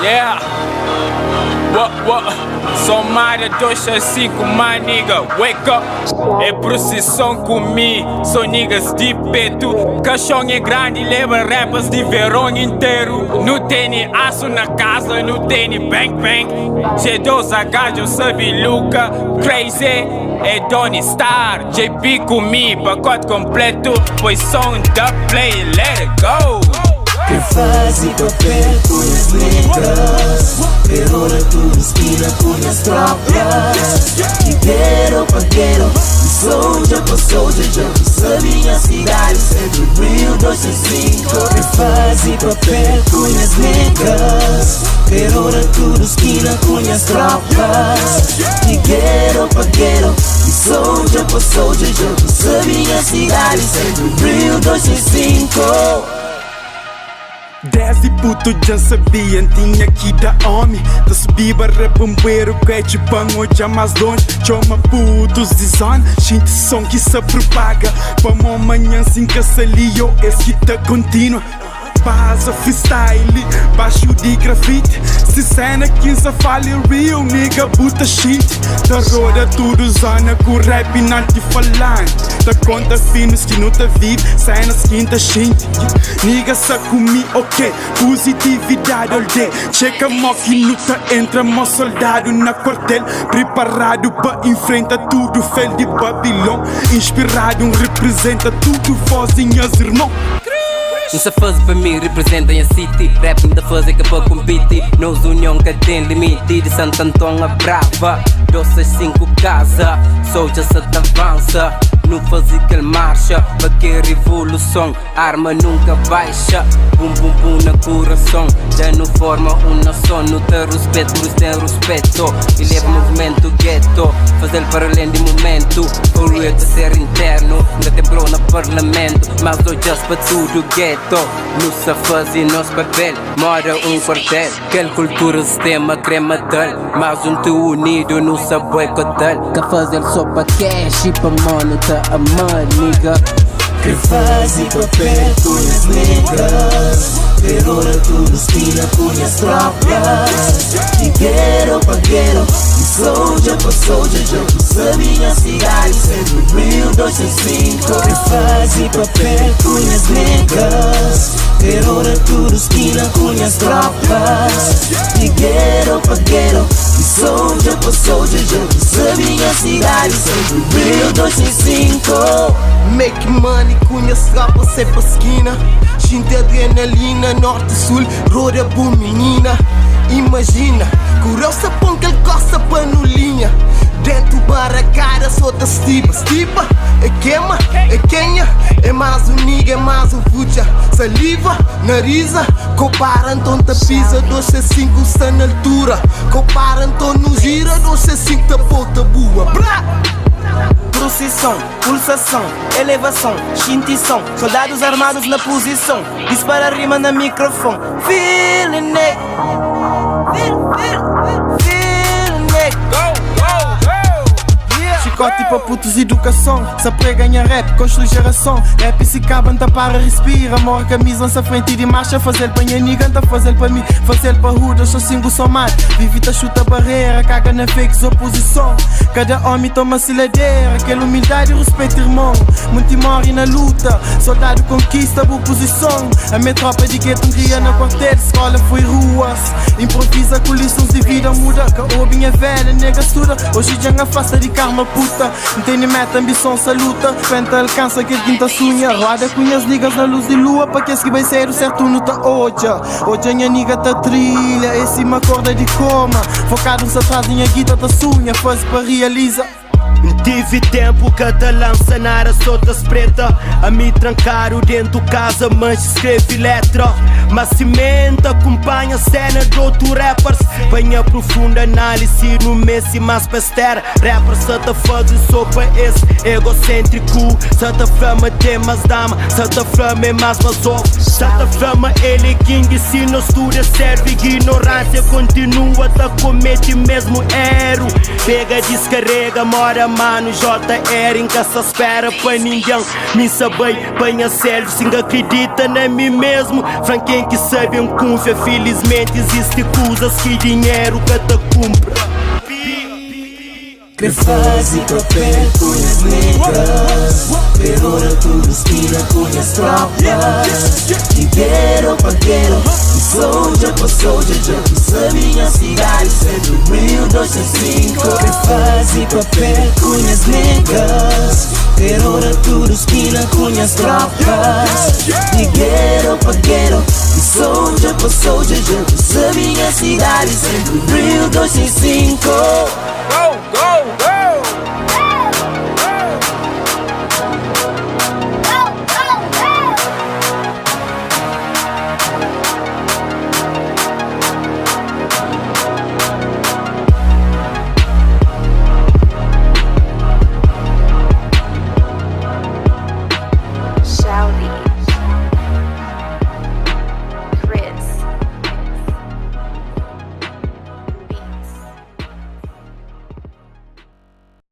Yeah. What? Somária 265, my nigga, wake up. É procissão comigo, sou niggas de peito. Caixão é grande, leva rappers de verão inteiro. Não tem aço na casa, não tem bang bang. G2H, eu sabe Luca, crazy. É Donny Star, JP comigo, pacote completo. Pois som da play, let it go. Que faz papel com as negras, perora tudo esquina com as tropas. Guerreiro pa guerreiro, soldier pa soldier, já tu sabe a cidade, sempre Rio 265. Que faz papel com as negras, perora tudo esquina com as tropas. Guerreiro pa guerreiro, soldier pa soldier, já tu sabe a cidade, sempre Rio 265. Desde puto já sabia, tinha que dar homem. Da subir barra bombeiro, que é de banho já mais longe. Chama putos de zona, gente som que se propaga. Para amanhã sem que se liou, esse que tá contínua. Base freestyle, baixo de grafite. Se cena 15 fale real, nigga, puta shit. Da roda tudo zona, com rap não te falando. Da conta finos que não te vive, cenas quinta gente. Nigga, sa comi, ok, positividade all day. Checa mo que não tá entra, mo soldado na quartel. Preparado pra enfrentar tudo, fel de Babilão. Inspirado, representa tudo, vozinhas irmão. Não se faz para mim, representem a city. Rap não da faz é que para competir. Nos união que tem limite. De Santo Antônio a Brava, 265 casa. Soldier se avança, não faz aquele marcha. Para que revolução, arma nunca baixa. Bum bum bum na coração, já não forma uma nação. Não te respeito, por isso tem respeito. E leva movimento gueto, fazer para além de momento. Por eu de ser interno, ainda tembrou no parlamento. Mas hoje para tudo gueto. Não se faz e nosso papel, mora quartel. Aquela cultura sistema crema tal. Mas te unido não se boicotar. Que fazer só para cash e para mano tá a nigga. Que faz papel com as negras, perora tudo esquina com as tropas. Guerreiro pa guerreiro, soldier pa soldier, já tu sabe a cidade, sempre Rio 265. Que faz papel com as negras, perora tudo esquina com as tropas. Guerreiro pa guerreiro, soldier pa soldier, já tu sabe a cidade, sempre Rio 265. Make money, conheço rapa, sei pra esquina. Gente adrenalina, norte-sul, roda boa menina. Imagina, curou sapão que ele gosta pra no linha. Dentro barra cara, solta estipa, é queima, é quenha. É mais um nigga, é mais um fuja. Saliva, nariza, comparam tonta pisa. 265 está na altura. Comparam ton no gira, 265 tá volta boa. Procissão, pulsação, elevação, extinção. Soldados armados na posição. Dispara a rima na microfone. Feeling it. Feeling it. Chicote para putos educação. Se aprega ganha rap, construi geração. Rap se cabanta para respira. Morre camisa à frente de marcha. Fazer para minha nigga, anda fazer para mim. Fazer para ruda, só singo só mais. Vive tá chuta barreira, caga na fakes oposição. Cada homem toma ciladeira. Aquela humildade e respeito irmão. Muito morre na luta, soldado conquista boa posição. A minha tropa de gueto cria na quartel. Escola foi ruas, improvisa com lições de vida muda. Que a obinha velha, nega estuda. Hoje já afasta de karma puta. Não tem nem meta, ambição, saluta. Penta alcança aquele quinta sunha. Roda com as ligas na luz de lua. Para que esse que vai ser o certo não tá hoje. Hoje a minha niga tá trilha. Esse uma corda de coma. Focado se atrás minha guita tá sunha. Faz para realiza. Tive tempo, cada lança na área solta preta. A me trancar o dentro casa, mas escreve letra. Mas cimento acompanha a cena de outros rappers. Banha profunda análise no Messi, mas pestera. Rappers se te fazem sopa esse egocêntrico. Se te flama tem mais dama, se te flama é mais ovo. Se te flama ele é king, se não estuda serve ignorância. Continua, te comete mesmo erro. Pega, descarrega, mora mano, JR em caça espera pra ninguém. Me sabe bem a sério, se acredita na mim mesmo. Franquem que sabe um confia, felizmente existe coisas que dinheiro que te compra. Que faz papel com as negras, perora tudo esquina com as tropas. Dinheiro pra dinheiro, e soldier pra soldier, já que sabe a cidade, sendo Rio 265. Que faz papel com as negras, perora tudo esquina com as tropas. Dinheiro pra dinheiro, e soldier pra soldier, já que sabe a cidade, sendo Rio 265. Go, go, go!